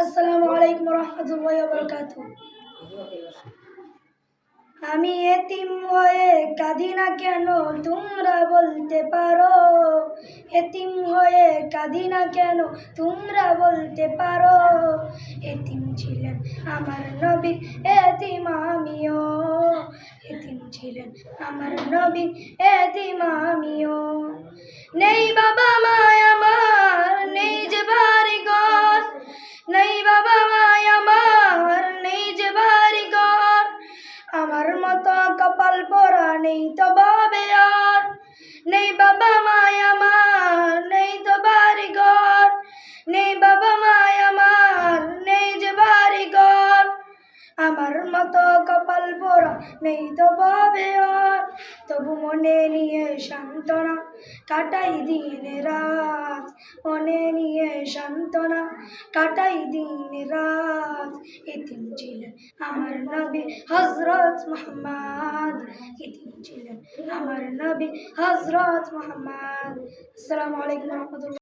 আসসালামু আলাইকুম রহমতুল্লাহি ওয়া বারাকাতুহু। আমি এতিম হয়ে কাঁদি না কেন তোমরা বলতে পারো, এতিম হয়ে কাঁদি না কেন তোমরা বলতে পারো। এতিম ছিলেন আমার নবী, এতিম আমিও, এতিম ছিলেন আমার নবী, এতিম আমিও। নেই বাবা মায় আমার, নেই যে বাড়ি ঘর, নেই বাবা মায় আমার, নেই যে বাড়ি ঘর। আমার মতো কপাল পোড়া নেই তো বাবে আর, নেই বাবা মায় আমার, নেই তো বাড়ি ঘর, নেই বাবা মায় আমার, নেই যে বাড়ি ঘর। আমার মতো কপাল পোড়া নেই তো বাবে আর, তবু মনে নিয়ে সান্ত্বনা কাটাই দিন রাত, মনে নিয়ে সান্ত্বনা কাটাই দিন রাত। এতিম ছিলেন আমার নবী হযরত মুহাম্মদ, এতিম ছিলেন আমার নবী হযরত মুহাম্মদ। আসসালামু আলাইকুম ওয়া রাহমাতুল্লাহ।